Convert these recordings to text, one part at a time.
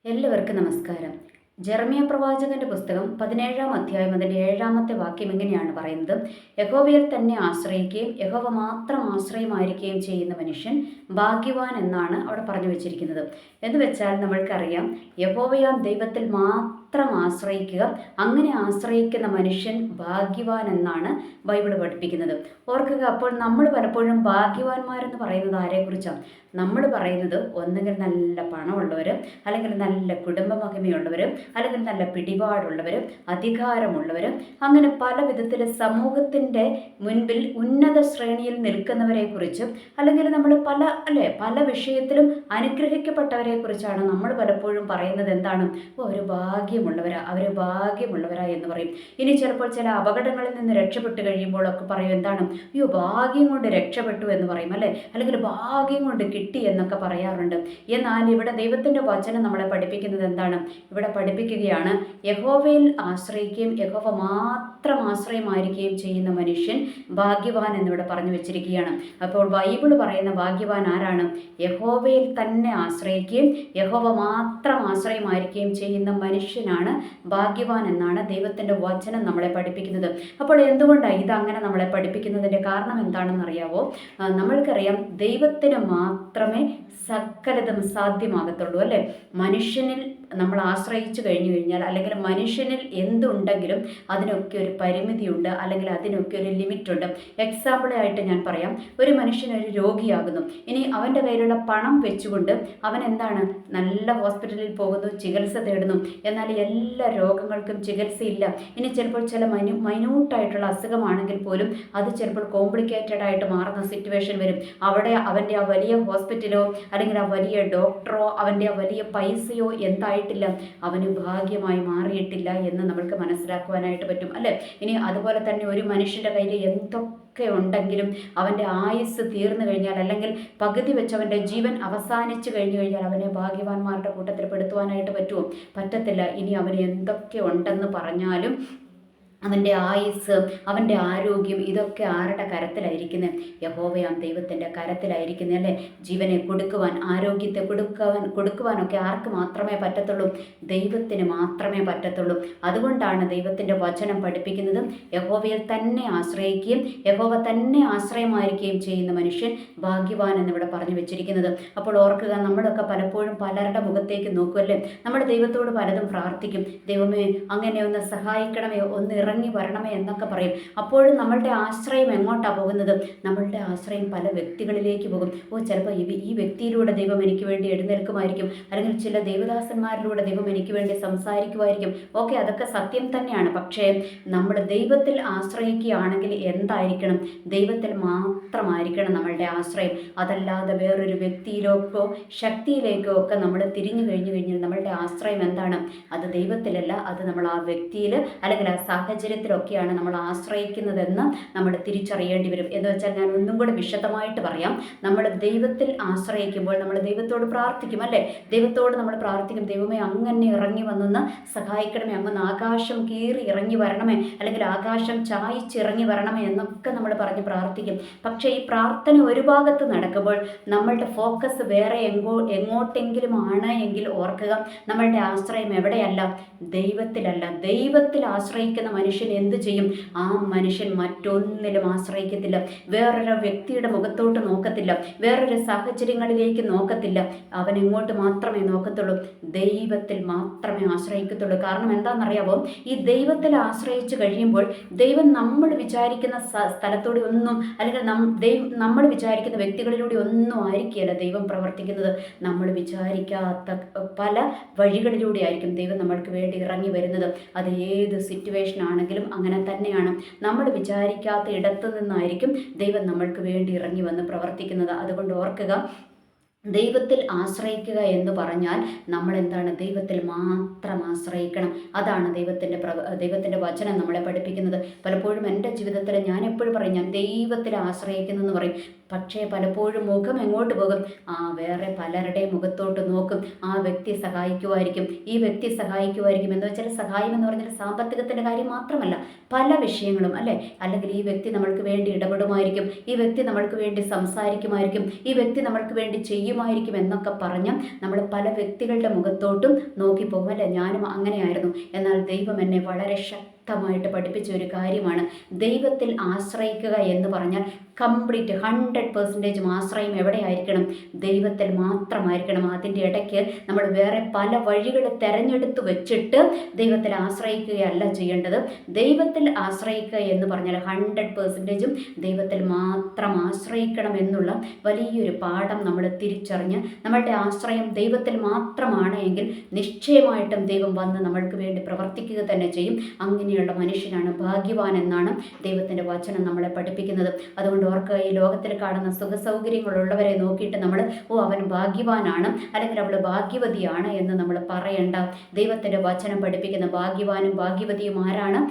എല്ലാവർക്കും നമസ്കാരം. ജെറമ്യ പ്രവാചകന്റെ പുസ്തകം 17-ാം അധ്യായം അതിൻ്റെ 7-ാമത്തെ വാക്യം ഇങ്ങനെയാണ് പറയുന്നത്: യഹോവയിൽ തന്നെ ആശ്രയിക്കുകയും യഹോവ മാത്രം ആശ്രയമായിരിക്കുകയും ചെയ്യുന്ന മനുഷ്യൻ ഭാഗ്യവാൻ എന്നാണ് അവിടെ പറഞ്ഞു വെച്ചിരിക്കുന്നത്. എന്ന് വെച്ചാൽ നമ്മൾക്കറിയാം, യഹോവയാം ദൈവത്തിൽ മാത്രം ആശ്രയിക്കുക, അങ്ങനെ ആശ്രയിക്കുന്ന മനുഷ്യൻ ഭാഗ്യവാൻ എന്നാണ് ബൈബിൾ പഠിപ്പിക്കുന്നത്. ഓർക്കുക, അപ്പോൾ നമ്മൾ പലപ്പോഴും ഭാഗ്യവാന്മാരെന്ന് പറയുന്നത് ആരെക്കുറിച്ചാണ്? നമ്മൾ പറയുന്നത് ഒന്നുകിൽ നല്ല പണമുള്ളവർ, അല്ലെങ്കിൽ നല്ല കുടുംബ മഹിമയുള്ളവർ, അല്ലെങ്കിൽ നല്ല പിടിപാടുള്ളവർ, അധികാരമുള്ളവർ, അങ്ങനെ പല വിധത്തിൽ സമൂഹത്തിൻ്റെ മുൻപിൽ ഉന്നത ശ്രേണിയിൽ നിൽക്കുന്നവരെ കുറിച്ചും, അല്ലെങ്കിൽ നമ്മൾ പല വിഷയത്തിലും അനുഗ്രഹിക്കപ്പെട്ടവരെ കുറിച്ചാണ് നമ്മൾ പലപ്പോഴും പറയുന്നത്. എന്താണ്? ഒരു അവർ ഭാഗ്യമുള്ളവരാ എന്ന് പറയും. ഇനി ചിലപ്പോൾ ചില അപകടങ്ങളിൽ നിന്ന് രക്ഷപ്പെട്ടു കഴിയുമ്പോഴൊക്കെ പറയും, എന്താണ്? അയ്യോ, ഭാഗ്യം കൊണ്ട് രക്ഷപ്പെട്ടു എന്ന് പറയും, അല്ലെങ്കിൽ ഭാഗ്യം കൊണ്ട് കിട്ടി എന്നൊക്കെ പറയാറുണ്ട്. എന്നാൽ ഇവിടെ ദൈവത്തിൻ്റെ വചനം നമ്മളെ പഠിപ്പിക്കുന്നത് എന്താണ്? ഇവിടെ പഠിപ്പിക്കുകയാണ്, യഹോവയിൽ ആശ്രയിക്കുകയും യഹോവ മാത്രം ആശ്രയമായിരിക്കുകയും ചെയ്യുന്ന മനുഷ്യൻ ഭാഗ്യവാൻ എന്നിവിടെ പറഞ്ഞു വെച്ചിരിക്കുകയാണ്. അപ്പോൾ ബൈബിൾ പറയുന്ന ഭാഗ്യവാൻ ആരാണ്? യഹോവയിൽ തന്നെ ആശ്രയിക്കുകയും യഹോവ മാത്രം ആശ്രയമായിരിക്കുകയും ചെയ്യുന്ന മനുഷ്യനാണ് ഭാഗ്യവാൻ എന്നാണ് ദൈവത്തിൻ്റെ വചനം നമ്മളെ പഠിപ്പിക്കുന്നത്. അപ്പോൾ എന്തുകൊണ്ടാണ് ഇതങ്ങനെ നമ്മളെ പഠിപ്പിക്കുന്നതിൻ്റെ കാരണം എന്താണെന്ന് അറിയാവോ? നമ്മൾക്കറിയാം, ദൈവത്തിന് മാത്രമേ സകലതും സാധ്യമാകത്തുള്ളൂ, അല്ലേ? മനുഷ്യനിൽ നമ്മൾ ആശ്രയിച്ചു കഴിഞ്ഞാൽ, അല്ലെങ്കിൽ മനുഷ്യനിൽ എന്തുണ്ടെങ്കിലും അതിനൊക്കെ ഒരു പരിമിതിയുണ്ട്, അല്ലെങ്കിൽ അതിനൊക്കെ ഒരു ലിമിറ്റുണ്ട്. എക്സാമ്പിളായിട്ട് ഞാൻ പറയാം, ഒരു മനുഷ്യനൊരു രോഗിയാകുന്നു. ഇനി അവൻ്റെ കയ്യിലുള്ള പണം വെച്ചുകൊണ്ട് അവൻ എന്താണ്? നല്ല ഹോസ്പിറ്റലിൽ പോകുന്നു, ചികിത്സ തേടുന്നു. എന്നാൽ എല്ലാ രോഗങ്ങൾക്കും ചികിത്സയില്ല. ഇനി ചിലപ്പോൾ ചില മൈന്യൂട്ടായിട്ടുള്ള അസുഖമാണെങ്കിൽ പോലും അത് ചിലപ്പോൾ കോംപ്ലിക്കേറ്റഡ് ആയിട്ട് മാറുന്ന സിറ്റുവേഷൻ വരും. അവിടെ അവൻ്റെ ആ വലിയ ഹോസ്പിറ്റലോ അല്ലെങ്കിൽ ആ വലിയ ഡോക്ടറോ അവൻ്റെ ആ വലിയ പൈസയോ എന്തായിട്ടില്ല, അവന് ഭാഗ്യമായി മാറിയിട്ടില്ല എന്ന് നമ്മൾക്ക് മനസ്സിലാക്കുവാനായിട്ട് പറ്റും, അല്ലേ? ഇനി അതുപോലെ തന്നെ ഒരു മനുഷ്യൻ്റെ കയ്യിൽ എന്തൊക്കെ ഉണ്ടെങ്കിലും അവൻ്റെ ആയുസ് തീർന്നു കഴിഞ്ഞാൽ, അല്ലെങ്കിൽ പകുതി വെച്ച് അവൻ്റെ ജീവൻ അവസാനിച്ചു കഴിഞ്ഞു കഴിഞ്ഞാൽ അവനെ ഭാഗ്യവാന്മാരുടെ കൂട്ടത്തിൽ പെടുത്തുവാനായിട്ട് പറ്റുമോ? പറ്റത്തില്ല. ഇനി അവന് എന്തൊക്കെ ഉണ്ടെന്ന് പറഞ്ഞാലും അവൻ്റെ ആയുസ്, അവൻ്റെ ആരോഗ്യം, ഇതൊക്കെ ആരുടെ കരത്തിലായിരിക്കുന്നത്? യഹോവയാം ദൈവത്തിൻ്റെ കരത്തിലായിരിക്കുന്നത്, അല്ലേ? ജീവനെ കൊടുക്കുവാൻ, ആരോഗ്യത്തെ കൊടുക്കുവാനൊക്കെ ആർക്ക് മാത്രമേ പറ്റത്തുള്ളൂ? ദൈവത്തിന് മാത്രമേ പറ്റത്തുള്ളൂ. അതുകൊണ്ടാണ് ദൈവത്തിൻ്റെ വചനം പഠിപ്പിക്കുന്നത്, യഹോവയിൽ തന്നെ ആശ്രയിക്കുകയും യഹോവ തന്നെ ആശ്രയമായിരിക്കുകയും ചെയ്യുന്ന മനുഷ്യൻ ഭാഗ്യവാൻ എന്നിവിടെ പറഞ്ഞു വെച്ചിരിക്കുന്നത്. അപ്പോൾ ഓർക്കുക, നമ്മളൊക്കെ പലപ്പോഴും പലരുടെ മുഖത്തേക്ക് നോക്കുമല്ലേ? നമ്മൾ ദൈവത്തോട് പലതും പ്രാർത്ഥിക്കും, ദൈവമേ അങ്ങനെ ഒന്ന് സഹായിക്കണമേ, ഒന്ന് ഇറങ്ങി വരണമേ എന്നൊക്കെ പറയും. അപ്പോഴും നമ്മളുടെ ആശ്രയം എങ്ങോട്ടാണ് പോകുന്നത്? നമ്മളുടെ ആശ്രയം പല വ്യക്തികളിലേക്ക് പോകും. ചിലപ്പോൾ ഈ വ്യക്തിയിലൂടെ ദൈവം എനിക്ക് വേണ്ടി എഴുന്നേൽക്കുമായിരിക്കും, അല്ലെങ്കിൽ ചില ദൈവദാസന്മാരിലൂടെ ദൈവം എനിക്ക് വേണ്ടി സംസാരിക്കുമായിരിക്കും. അതൊക്കെ സത്യം തന്നെയാണ്. പക്ഷേ നമ്മൾ ദൈവത്തിൽ ആശ്രയിക്കുകയാണെങ്കിൽ എന്തായിരിക്കണം? ദൈവത്തിൽ മാത്രമായിരിക്കണം നമ്മളുടെ ആശ്രയം. അതല്ലാതെ വേറൊരു വ്യക്തിയിലേക്കോ ശക്തിയിലേക്കോ ഒക്കെ നമ്മൾ തിരിഞ്ഞു കഴിഞ്ഞാൽ നമ്മളുടെ ആശ്രയം എന്താണ്? അത് ദൈവത്തിലല്ല, അത് നമ്മൾ ആ വ്യക്തിയിൽ അല്ലെങ്കിൽ ആ സാഹചര്യത്തിലൊക്കെയാണ് നമ്മൾ ആശ്രയിക്കുന്നതെന്ന് നമ്മൾ തിരിച്ചറിയേണ്ടി വരും. എന്ന് വെച്ചാൽ ഞാൻ ഒന്നും കൂടെ വിശദമായിട്ട് പറയാം. നമ്മൾ ദൈവത്തിൽ ആശ്രയിക്കുമ്പോൾ നമ്മൾ ദൈവത്തോട് പ്രാർത്ഥിക്കും, അല്ലേ? ദൈവത്തോട് നമ്മൾ പ്രാർത്ഥിക്കും, ദൈവമേ അങ്ങനെ ഇറങ്ങി വന്നൊന്ന് സഹായിക്കണമേ, അങ്ങൊന്ന് ആകാശം കീറി ഇറങ്ങി വരണമേ, അല്ലെങ്കിൽ ആകാശം ചായച്ചിറങ്ങി വരണമേ എന്നൊക്കെ നമ്മൾ പറഞ്ഞ് പ്രാർത്ഥിക്കും. പക്ഷേ ഈ പ്രാർത്ഥന ഒരു ഭാഗത്ത് നടക്കുമ്പോൾ നമ്മളുടെ ഫോക്കസ് വേറെ എങ്ങോട്ടെങ്കിലും ആണ് എങ്കിൽ ഓർക്കുക, നമ്മളുടെ ആശ്രയം എവിടെയല്ല? ദൈവത്തിലല്ല. ദൈവത്തിൽ ആശ്രയിക്കുന്ന മനുഷ്യൻ എന്ത് ചെയ്യും? ആ മനുഷ്യൻ മറ്റൊന്നിലും ആശ്രയിക്കത്തില്ല, വേറൊരു വ്യക്തിയുടെ മുഖത്തോട്ട് നോക്കത്തില്ല, വേറൊരു സാഹചര്യങ്ങളിലേക്ക് നോക്കത്തില്ല. അവൻ എങ്ങോട്ട് മാത്രമേ നോക്കത്തുള്ളൂ? ദൈവത്തിൽ മാത്രമേ ആശ്രയിക്കത്തുള്ളൂ. കാരണം എന്താണെന്നറിയാമോ? ഈ ദൈവത്തിൽ ആശ്രയിച്ചു കഴിയുമ്പോൾ ദൈവം നമ്മൾ വിചാരിക്കുന്ന സ്ഥലത്തൂടെ ഒന്നും, അല്ലെങ്കിൽ നമ്മൾ വിചാരിക്കുന്ന വ്യക്തികളിലൂടെ ഒന്നും ആയിരിക്കുകയല്ല ദൈവം പ്രവർത്തിക്കുന്നത്. നമ്മൾ വിചാരിക്കാത്ത പല വഴികളിലൂടെ ആയിരിക്കും ദൈവം നമ്മൾക്ക് വേണ്ടി ഇറങ്ങി വരുന്നത്. അത് ഏത് സിറ്റുവേഷൻ ആണെങ്കിലും അങ്ങനെ തന്നെയാണ്. നമ്മൾ വിചാരിക്കാത്ത ഇടത്തു നിന്നായിരിക്കും ദൈവം നമ്മൾക്ക് വേണ്ടി ഇറങ്ങി വന്ന് പ്രവർത്തിക്കുന്നത്. അതുകൊണ്ട് ഓർക്കുക, ദൈവത്തിൽ ആശ്രയിക്കുക എന്ന് പറഞ്ഞാൽ നമ്മൾ എന്താണ്? ദൈവത്തിൽ മാത്രം ആശ്രയിക്കണം. അതാണ് ദൈവത്തിൻ്റെ വചനം നമ്മളെ പഠിപ്പിക്കുന്നത്. പലപ്പോഴും എൻ്റെ ജീവിതത്തിൽ ഞാൻ എപ്പോഴും പറയും, ഞാൻ ദൈവത്തിൽ ആശ്രയിക്കുന്നു എന്ന് പറയും. പക്ഷേ പലപ്പോഴും മുഖം എങ്ങോട്ട് പോകും? വേറെ പലരുടെയും മുഖത്തോട്ട് നോക്കും. ആ വ്യക്തി സഹായിക്കുമായിരിക്കും, ഈ വ്യക്തി സഹായിക്കുമായിരിക്കും. എന്ന് വെച്ചാൽ സഹായം എന്ന് പറഞ്ഞാൽ സാമ്പത്തികത്തിൻ്റെ കാര്യം മാത്രമല്ല, പല വിഷയങ്ങളും അല്ലേ, അല്ലെങ്കിൽ ഈ വ്യക്തി നമ്മൾക്ക് വേണ്ടി ഇടപെടുമായിരിക്കും, ഈ വ്യക്തി നമ്മൾക്ക് വേണ്ടി സംസാരിക്കുമായിരിക്കും, ഈ വ്യക്തി നമ്മൾക്ക് വേണ്ടി ചെയ്യുമായിരിക്കും എന്നൊക്കെ പറഞ്ഞ് നമ്മൾ പല വ്യക്തികളുടെ മുഖത്തോട്ടും നോക്കിപ്പോകും അല്ലേ. ഞാനും അങ്ങനെയായിരുന്നു. എന്നാൽ ദൈവം എന്നെ വളരെ ശക്തമായിട്ട് പഠിപ്പിച്ച ഒരു കാര്യമാണ്, ദൈവത്തിൽ ആശ്രയിക്കുക എന്ന് പറഞ്ഞാൽ കംപ്ലീറ്റ് 100% ആശ്രയം എവിടെയായിരിക്കണം? ദൈവത്തിൽ മാത്രമായിരിക്കണം. അതിൻ്റെ ഇടയ്ക്ക് നമ്മൾ വേറെ പല വഴികൾ തിരഞ്ഞെടുത്ത് വെച്ചിട്ട് ദൈവത്തിൽ ആശ്രയിക്കുകയല്ല ചെയ്യേണ്ടത്. ദൈവത്തിൽ ആശ്രയിക്കുക എന്ന് പറഞ്ഞാൽ 100% ദൈവത്തിൽ മാത്രം ആശ്രയിക്കണം എന്നുള്ള വലിയൊരു പാഠം നമ്മൾ തിരിച്ചറിഞ്ഞ് നമ്മളുടെ ആശ്രയം ദൈവത്തിൽ മാത്രമാണ് എങ്കിൽ നിശ്ചയമായിട്ടും ദൈവം വന്ന് നമ്മൾക്ക് വേണ്ടി പ്രവർത്തിക്കുക തന്നെ ചെയ്യും. അങ്ങനെയുള്ള മനുഷ്യനാണ് ഭാഗ്യവാൻ എന്നാണ് ദൈവത്തിൻ്റെ വചനം നമ്മളെ പഠിപ്പിക്കുന്നത്. അതുകൊണ്ട് ഓർക്കുക, ഈ ലോകത്തിൽ കാണുന്ന സുഖസൗകര്യങ്ങളുള്ളവരെ നോക്കിയിട്ട് നമ്മൾ അവൻ ഭാഗ്യവാനാണ് അല്ലെങ്കിൽ അവൾ ഭാഗ്യവതിയാണ് എന്ന് നമ്മൾ പറയണ്ട. ദൈവത്തിൻ്റെ വചനം പഠിപ്പിക്കുന്ന ഭാഗ്യവാനും ഭാഗ്യവതിയും ആരാണ്?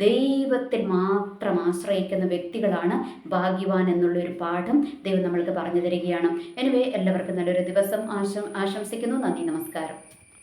ദൈവത്തിൽ മാത്രം ആശ്രയിക്കുന്ന വ്യക്തികളാണ് ഭാഗ്യവാൻ എന്നുള്ളൊരു പാഠം ദൈവം നമ്മൾക്ക് പറഞ്ഞു തരികയാണ്. എനിവേ, എല്ലാവർക്കും നല്ലൊരു ദിവസം ആശംസിക്കുന്നു. നന്ദി, നമസ്കാരം.